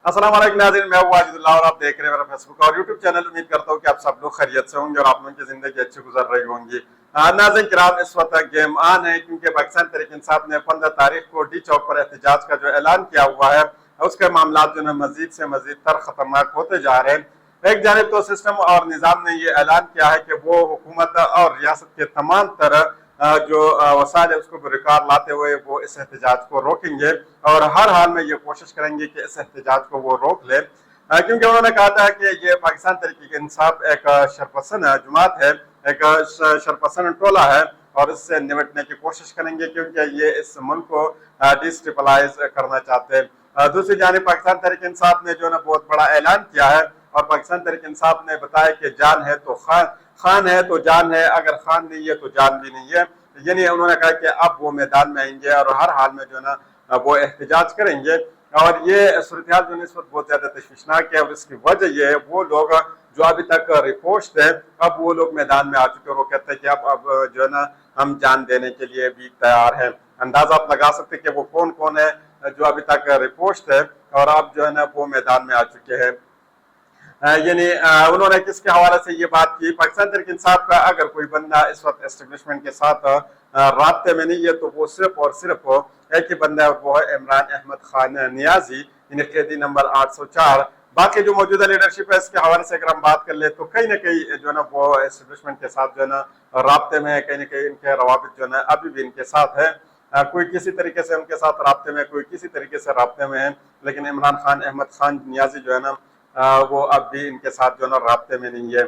अस्सलाम वालेकुम नाज़रीन, मैं हूं वाजिदुल्लाह और आप देख रहे हैं मेरा फेसबुक और यूट्यूब चैनल। उम्मीद करता हूं कि आप सब लोग खैरियत से होंगे और आप लोगों की जिंदगी अच्छी गुजर रही होंगी। नाज़रीन किराम, इस वक्त गेम ऑन है क्योंकि पाकिस्तान तहरीक इंसाफ ने 15 तारीख को डी चौक पर एहतजाज का जो ऐलान किया हुआ है उसके मामला जो है मजीद से मजीद तर खतरनाक होते जा रहे हैं। एक जानिब तो सिस्टम और निज़ाम ने ये ऐलान किया है कि वो हुकूमत और रियासत के तमाम तरह जो वसाइल है उसको बरकरार लाते हुए वो इस एहतजाज को रोकेंगे और हर हाल में ये कोशिश करेंगे कि इस एहतजाज को वो रोक ले, क्योंकि उन्होंने कहा था कि ये पाकिस्तान तहरीक इंसाफ एक शरपसंद जमात है, एक शरपसंद टोला है और इससे निपटने की कोशिश करेंगे क्योंकि ये इस मुल्क को डिस्टेबलाइज करना चाहते हैं। दूसरी जानिब पाकिस्तान तहरीक इंसाफ ने जो है बहुत बड़ा ऐलान किया है और पाकिस्तान तहरीक इंसाफ ने बताया कि जान है तो खान है तो जान है, अगर खान नहीं है तो जान भी नहीं है। यानी उन्होंने कहा कि अब वो मैदान में आएंगे और हर हाल में जो है ना वो एहतजाज करेंगे और ये सूरत हाल जो है इस वक्त बहुत ज्यादा तशवीशनाक है और इसकी वजह ये है वो लोग जो अभी तक रिपोर्ट थे अब वो लोग मैदान में आ चुके और वो कहते हैं कि अब जो है ना हम जान देने के लिए भी तैयार हैं। अंदाजा आप लगा सकते हैं कि वो कौन कौन है जो अभी तक रिपोर्ट थे और अब जो है ना वो मैदान में आ चुके हैं। यानी उन्होंने किसके हवाले से ये बात की, पाकिस्तान तहरीक इंसाफ का अगर कोई बंदा इस वक्त एस्टेब्लिशमेंट के साथ राब्ते में नहीं है तो वो सिर्फ और सिर्फ एक ही बंदा है, वो है इमरान अहमद खान नियाजी, इन्हें कैदी नंबर 804। बाकी जो मौजूदा लीडरशिप है इसके हवाले से अगर हम बात कर ले तो कहीं ना कहीं जो है ना वो एस्टेब्लिशमेंट के साथ जो है ना राब्ते में, कहीं ना कहीं इनके रवाबित जो है ना अभी भी इनके साथ है। कोई किसी तरीके से उनके साथ राब्ते में, कोई किसी तरीके से राब्ते में है, लेकिन इमरान खान अहमद खान नियाजी जो है ना वो अब भी इनके साथ जो है ना राब्ते में नहीं है।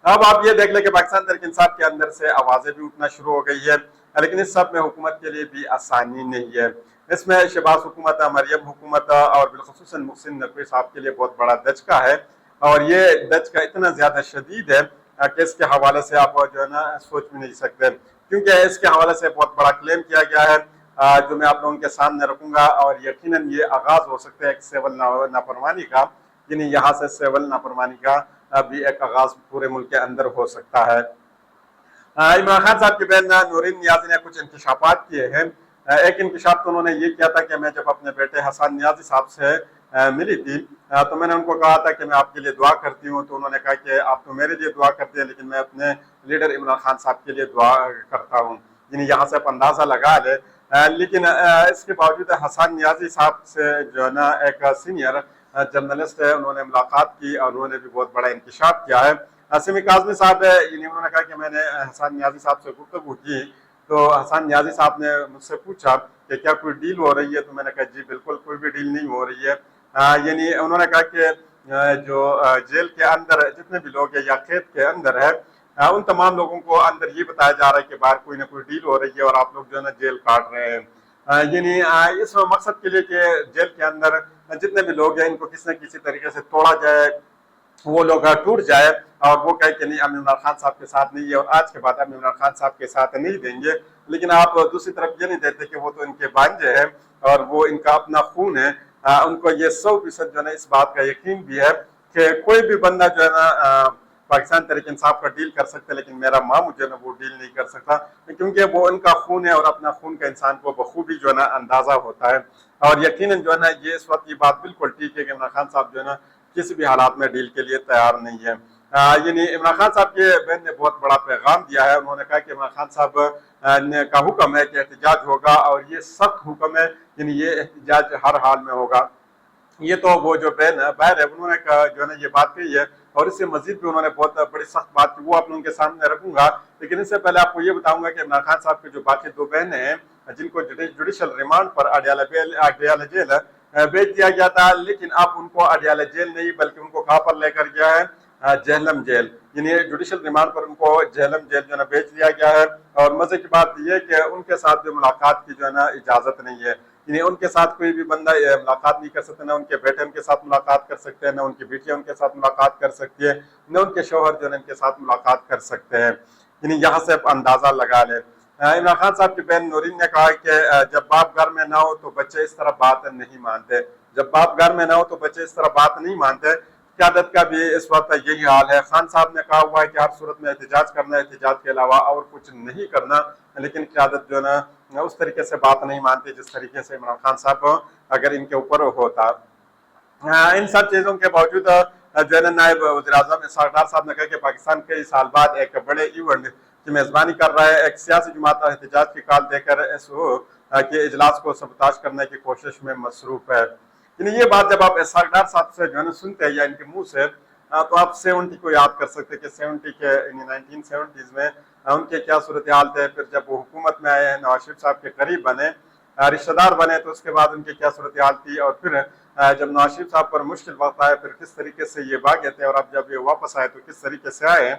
अब आप ये देख लें कि पाकिस्तान तहरीक इंसाफ के अंदर से आवाजें भी उठना शुरू हो गई है, लेकिन इस सब में हुकूमत के लिए भी आसानी नहीं है। इसमें शहबाज हुकूमत, मरियम हुकूमत और बिलखुसूसन मुहसिन नकवी साहब के लिए बहुत बड़ा दचका है और ये दचका इतना ज्यादा शदीद है कि इसके हवाले से आप जो है ना सोच भी नहीं सकते, क्योंकि इसके हवाले से बहुत बड़ा क्लेम किया गया है जो मैं आप लोगों के सामने रखूंगा और यकीनन ये आगाज हो सकता है एक सिविल नाफरमानी का, यानी यहाँ से सिविल नाफरमानी का भी एक आगाज पूरे मुल्क के अंदर हो सकता है। इमरान खान साहब की बहन नूरीन नियाजी ने कुछ इंकशाफात किए हैं। एक इंकशाफ तो उन्होंने ये किया था कि मैं जब अपने बेटे हसन नियाजी साहब से मिली थी तो मैंने उनको कहा था कि मैं आपके लिए दुआ करती हूँ, तो उन्होंने कहा कि आप तो मेरे लिए दुआ करते हैं लेकिन मैं अपने लीडर इमरान खान साहब के लिए दुआ करता हूँ। यानी यहाँ से आप अंदाजा लगा ले, लेकिन इसके बावजूद हसन नियाजी साहब से जो है ना एक सीनियर जर्नलिस्ट है उन्होंने मुलाकात की और उन्होंने भी बहुत बड़ा इंकशाफ किया है। सिमी काज़मी साहब है, उन्होंने कहा कि मैंने हसन नियाजी साहब से गुफ्तगू की तो हसन नियाजी साहब ने मुझसे पूछा कि क्या कोई डील हो रही है, तो मैंने कहा जी बिल्कुल कोई भी डील नहीं हो रही है। यानी उन्होंने कहा कि जो जेल के अंदर जितने भी लोग हैं या कैद के अंदर है उन तमाम लोगों को अंदर ये बताया जा रहा है कि बाहर कोई ना कोई डील हो रही है और आप लोग जो है ना जेल काट रहे हैं। यानी इस मकसद के लिए कि जेल के अंदर जितने भी लोग हैं इनको किसी न किसी तरीके से तोड़ा जाए, वो लोग टूट जाए और वो कहे कि नहीं हम इमरान खान साहब के साथ नहीं है और आज के बाद हम इमरान खान साहब के साथ नहीं देंगे। लेकिन आप दूसरी तरफ ये नहीं देते कि वो तो इनके भांजे हैं और वो इनका अपना खून है। उनको ये 100% जो है इस बात का यकीन भी है कि कोई भी बंदा जो है ना पाकिस्तान तहरीक इंसाफ का डील कर सकते हैं, लेकिन मेरा मामू जो है ना वो डील नहीं कर सकता क्योंकि वो इनका खून है और अपना खून का इंसान को बखूबी जो है ना अंदाजा होता है। और यकीनन जो है ना ये इस वक्त ये बात बिल्कुल ठीक है कि इमरान खान साहब जो है ना किसी भी हालात में डील के लिए तैयार नहीं है। यानी इमरान खान साहब के बहन ने बहुत बड़ा पैगाम दिया है, उन्होंने कहा कि इमरान खान साहब का हुक्म है कि एहतजाज होगा और ये सख्त हुक्म है, यानी ये एहतजाज हर हाल में होगा। ये तो वो जो बहन बाहर है उन्होंने जो है ना ये बात कही है और इससे मजीद भी उन्होंने बहुत बड़ी सख्त बात की, वो आप लोगों के सामने रखूंगा। लेकिन इससे पहले आपको ये बताऊंगा कि इमरान खान साहब के जो बाकी दो बहनें हैं जिनको जुडिशल रिमांड पर अडियाला जेल भेज दिया गया था, लेकिन अब उनको अडियाला जेल नहीं बल्कि उनको कहाँ पर लेकर गया है, जहलम जेल। यानी जुडिशल रिमांड पर उनको जहलम जेल जो है ना भेज दिया गया है। और मजे की बात यह है कि उनके साथ जो मुलाकात की जो है ना इजाजत नहीं है, यानी उनके साथ कोई भी बंदा मुलाकात नहीं कर सकता, ना उनके बेटे उनके साथ मुलाकात कर सकते हैं, ना उनकी बेटियां उनके साथ मुलाकात कर सकती है, न उनके शोहर जो है उनके साथ मुलाकात कर सकते हैं। यानी यहाँ से आप अंदाजा लगा लें। इमरान खान साहब की बहन नूरीन ने कहा कि जब बाप घर में ना हो तो बच्चे इस तरह बात नहीं मानते, जब बाप घर में ना हो तो बच्चे इस तरह बात नहीं मानते। क़यादत का भी इस वक्त यही हाल है। खान साहब ने कहा हुआ है कि हर सूरत में एहतजाज करना है, एहतजाज के अलावा और कुछ नहीं करना, लेकिन क़यादत जो है ना उस तरीके से बात नहीं मानती जिस तरीके से इमरान खान साहब अगर इनके ऊपर होता। इन सब चीज़ों के बावजूद जो है ना नायब वज़ीर-ए-आज़म इसहाक डार साहब ने कहा कि पाकिस्तान कई साल बाद एक बड़े इवेंट की मेज़बानी कर रहा है। एक सियासी जमात एहतजाज की कॉल देकर एसओ के इजलास को सबताज करने की कोशिश में मसरूफ है। यानी ये बात जब आप इसहाक डार साहब से जो है ना सुनते हैं या इनके मुंह से, तो आप 70 को याद कर सकते हैं कि 70 के 1970s में उनके क्या सूरत हाल थे। फिर जब वो हुकूमत में आए, नवाज शरीफ साहब के करीब बने, रिश्तेदार बने, तो उसके बाद उनकी क्या सूरत हाल थी। और फिर जब नवाज शरीफ साहब पर मुश्किल वक्त आया, फिर किस तरीके से ये भागे थे, और अब जब ये वापस आए तो किस तरीके से आए।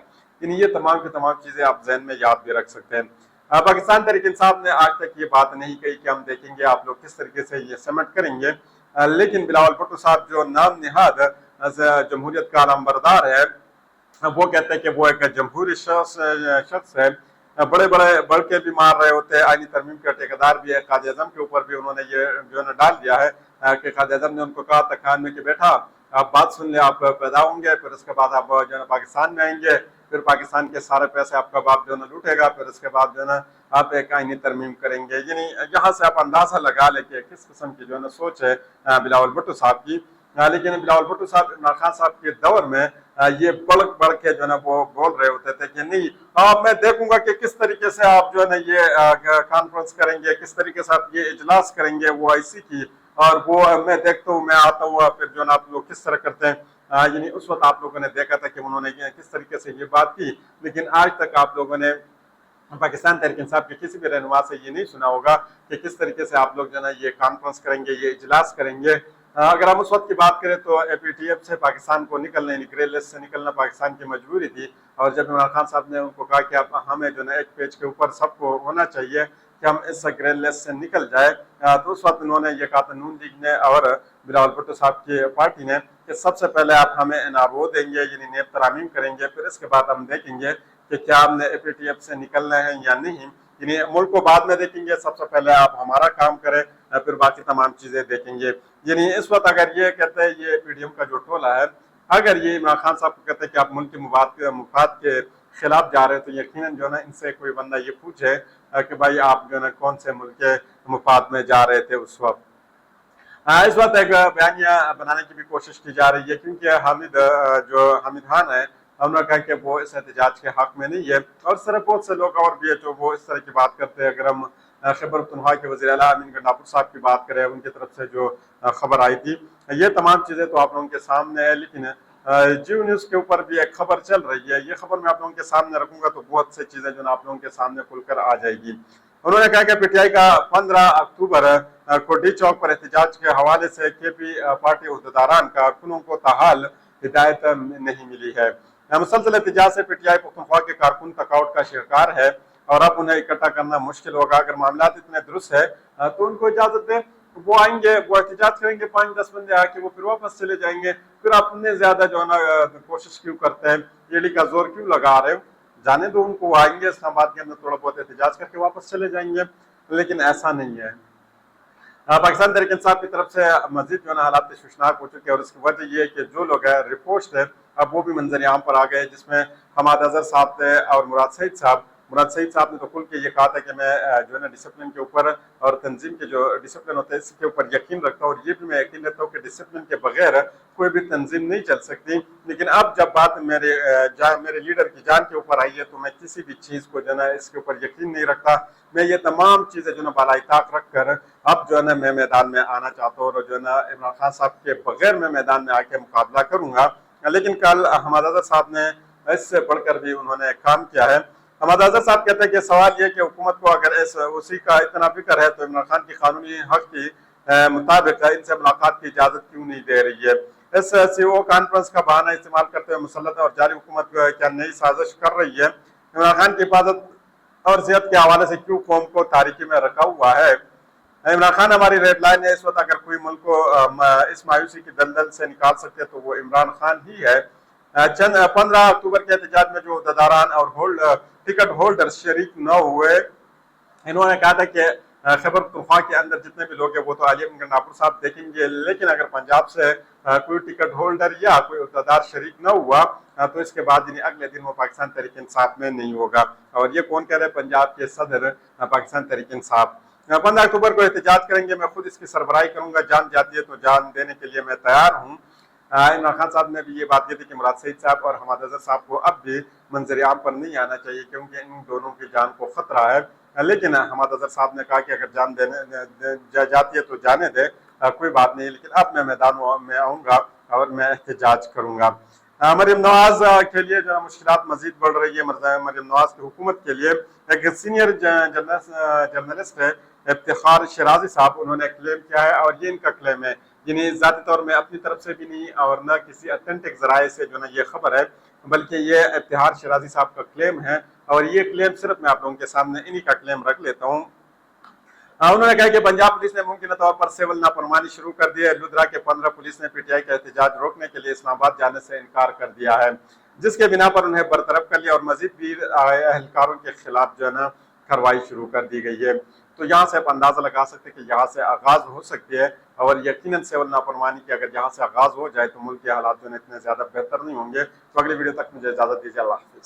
ये तमाम की तमाम चीज़ें आप जहन में याद भी रख सकते हैं। पाकिस्तान तहरीक इंसाफ ने आज तक ये बात नहीं कही कि हम देखेंगे आप लोग किस तरीके से ये समेट करेंगे, लेकिन बिलावल भुट्टो साहब जो नाम निहाद जमहूरियत का अलमबरदार है, वो कहते हैं कि वो एक जमहूरी शख्स है। बड़े बड़े बढ़ के भी मार रहे होते हैं। आईनी तरमीम के ठेकेदार भी है, कायद आज़म के ऊपर भी उन्होंने ये जो है डाल दिया है कि कायद आज़म ने उनको कहा तखान में कि बेटा आप बात सुन ले, आप पैदा होंगे, फिर उसके बाद आप जो है पाकिस्तान में आएंगे, फिर पाकिस्तान के सारे पैसे आपका बाप जो है लूटेगा, फिर उसके बाद जो है ना आप एक आईनी तरमीम करेंगे। यानी यहाँ से आप अंदाजा लगा ले कि किस किस्म की जो है ना सोच है बिलावल भुट्टो साहब की। लेकिन बिलावल भुट्टो साहब इमरान खान साहब के दौर में ये बढ़ के जो है ना वो बोल रहे होते थे कि नहीं, मैं देखूंगा कि किस तरीके से आप जो है ना ये कॉन्फ्रेंस करेंगे, किस तरीके से आप ये इजलास करेंगे वो आईसी की, और वो मैं देखता हूँ, मैं आता हूँ, फिर जो है ना आप लोग किस तरह करते हैं। यानी उस वक्त आप लोगों ने देखा था कि उन्होंने किस तरीके से ये बात की। लेकिन आज तक आप लोगों ने पाकिस्तान तहरीक इंसाफ के किसी भी रहनुमा से ये नहीं सुना होगा कि किस तरीके से आप लोग जो है ना ये कॉन्फ्रेंस करेंगे, ये इजलास करेंगे। अगर हम उस वक्त की बात करें तो एपीटीएफ से पाकिस्तान को निकलने, ग्रे लिस्ट से निकलना पाकिस्तान की मजबूरी थी। और जब इमरान खान साहब ने उनको कहा कि आप हमें जो है एक पेज के ऊपर सबको होना चाहिए कि हम इस ग्रे लिस्ट से निकल जाए, तो उस वक्त उन्होंने ये कहा था नून लीग ने और बिलावल भुट्टो साहब की पार्टी ने कि सबसे पहले आप हमें एनआरओ देंगे, यानी नेब तरामीम करेंगे, फिर इसके बाद हम देखेंगे कि क्या हमने एपीटीएफ से निकलना है या नहीं। यानी मुल्क को बाद में देखेंगे, सबसे पहले आप हमारा काम करें, फिर बाकी तमाम चीज़ें देखेंगे। यानी इस वक्त अगर ये कहते हैं ये पीडीएम का जो टोला है, अगर ये इमरान खान साहब को कहते हैं कि आप मुल्क के मुफाद के खिलाफ जा रहे हैं, तो यकीनन जो है ना इनसे कोई बंदा ये पूछे कि भाई आप जो है ना कौन से मुल्क के मुफाद में जा रहे थे उस वक्त। इस वक्त एक बयानिया बनाने की भी कोशिश की जा रही है, क्योंकि हामिद खान है, उन्होंने कहा कि वो इस एहतजाज के हक में नहीं है। और सिर्फ बहुत से लोग और भी है जो वो इस तरह की बात करते हैं। अगर हम खैबर पख्तूनख्वा के वज़ीर आला अमीन गंडापुर साहब की बात करें, उनकी तरफ से जो खबर आई थी, ये तमाम चीज़ें तो आप लोगों के सामने है। लेकिन जियो न्यूज़ के ऊपर भी एक खबर चल रही है, ये खबर मैं आप लोगों के सामने रखूंगा तो बहुत सी चीज़ें जो आप लोगों के सामने खुलकर आ जाएगी। उन्होंने कहा कि पीटीआई का 15 अक्टूबर कोटी चौक पर एहतजाज के हवाले से केपी पार्टी अहदेदारान कारकुनों को ताहाल हिदायत नहीं मिली है। मुसलसल एहतजाज से पीटीआई पख्तूनख्वा के कारकुन थकावट का शिकार है और अब उन्हें इकट्ठा करना मुश्किल होगा। अगर मामला इतने दुरुस्त है तो उनको इजाजत दें, वो आएंगे, वो एहतजाज करेंगे, 5-10 बंदे आके वो फिर वापस चले जाएंगे। फिर आप इतने ज्यादा जो है ना कोशिश क्यों करते हैं, एड़ी का जोर क्यों लगा रहे हो? जाने दो उनको, आएंगे इस्लामाबाद के अंदर थोड़ा बहुत एहतजाज करके वापस चले जाएंगे। लेकिन ऐसा नहीं है। पाकिस्तान तहरीक इंसाफ की तरफ से मजीद जो है हालात तशवीशनाक हो चुके हैं, और इसकी वजह यह है कि जो लोग हैं रिपोर्ट थे अब वो भी मंजर आम पर आ गए, जिसमें हमाद अजहर साहब थे और मुराद सईद साहब ने तो खुल के ये कहा था कि मैं जो है ना डिसिप्लिन के ऊपर और तंजीम के जो डिसिप्लिन होता है इसके ऊपर यकीन रखता हूँ, और ये भी मैं यकीन रखता हूँ कि डिसिप्लिन के बगैर कोई भी तंजीम नहीं चल सकती। लेकिन अब जब बात मेरे लीडर की जान के ऊपर आई है तो मैं किसी भी चीज़ को जो है ना इसके ऊपर यकीन नहीं रखता। मैं ये तमाम चीज़ें जो है बालाई ताक रख कर अब जो है ना मैं मैदान में आना चाहता हूँ, और जो है ना इमरान खान साहब के बगैर मैं मैदान में आके मुकाबला करूँगा। लेकिन कल हमाद अजहर साहब ने इससे बढ़कर भी उन्होंने काम किया है। हमाद अजहर साहब कहते हैं कि सवाल ये कि हुकूमत को अगर उसी का इतना फिक्र है तो इमरान खान की कानूनी हक के मुताबिक इनसे मुलाकात की इजाज़त क्यों नहीं दे रही है। इस सीओ कॉन्फ्रेंस का बहाना इस्तेमाल करते हुए मुसल्लत और जारी हुकूमत क्या नई साजिश कर रही है? इमरान खान की हिफाजत और सेहत के हवाले से क्यों कौम को तारीकी में रखा हुआ है? इमरान खान हमारी रेड लाइन है। इस वक्त अगर कोई मुल्क को इस मायूसी की दलदल से निकाल सकते तो वो इमरान खान ही है। 15 अक्टूबर के एहतजाज में जो अहदेदारान और टिकट होल्डर शरीक न हुए, इन्होंने कहा था कि खैबर पख्तूनख्वा के अंदर जितने भी लोग हैं वो तो आलिया गंडापुर साहब देखेंगे, लेकिन अगर पंजाब से कोई टिकट होल्डर या कोई अहदेदार शरीक न हुआ तो इसके बाद अगले दिन वो पाकिस्तान तहरीक इंसाफ में नहीं होगा। और ये कौन कह रहे हैं? पंजाब के सदर पाकिस्तान तहरीक इंसाफ। 15 अक्टूबर को एहतजाज करेंगे, मैं खुद इसकी सरबराही करूंगा, जान जाती है तो जान देने के लिए मैं तैयार हूँ। इमरान खान साहब ने भी ये बात की थी कि मुराद सईद साहब और हमाद अजहर साहब को अब भी मंजर आम पर नहीं आना चाहिए क्योंकि इन दोनों की जान को खतरा है। लेकिन हमाद अजहर साहब ने कहा कि अगर जान देने जाती है तो जाने दे, कोई बात नहीं, लेकिन अब मैं मैदान में आऊँगा और मैं एहतजाज करूँगा। मरीम नवाज के लिए जो मुश्किलात मजीद बढ़ रही है। मरीम नवाज की हुकूमत के लिए एक सीनियर जर्नलिस्ट है इफ्तिखार शिराजी साहब, उन्होंने क्लेम किया है और ये इनका क्लेम है, जिन्हें ज़ाती तौर में अपनी तरफ से भी नहीं और न किसी अथेंटिक ज़राए से जो ना ये खबर है, बल्कि ये इफ्तिखार शिराजी साहब का क्लेम है। और ये क्लेम सिर्फ मैं आप लोगों के सामने इन्हीं का क्लेम रख लेता हूँ। उन्होंने कहा कि पंजाब पुलिस ने मुमकिन तौर पर सिविल नाफरमानी शुरू कर दी है। लुधियाना के 15 पुलिस ने पीटीआई का एहतजाज रोकने के लिए इस्लामाबाद जाने से इनकार कर दिया है, जिसके बिना पर उन्हें बरतरफ कर लिया और मजीद भी एहलकारों के खिलाफ जो है ना कार्रवाई शुरू कर दी गई है। तो यहाँ से आप अंदाजा लगा सकते हैं कि यहाँ से आगाज हो सकती है और यकीनन सिविल नाफरमानी की अगर यहाँ से आगाज हो जाए तो मुल्क के हालात जो है इतने ज्यादा बेहतर नहीं होंगे। तो अगली वीडियो तक मुझे इजाजत दीजिए। अल्लाह हाफिज।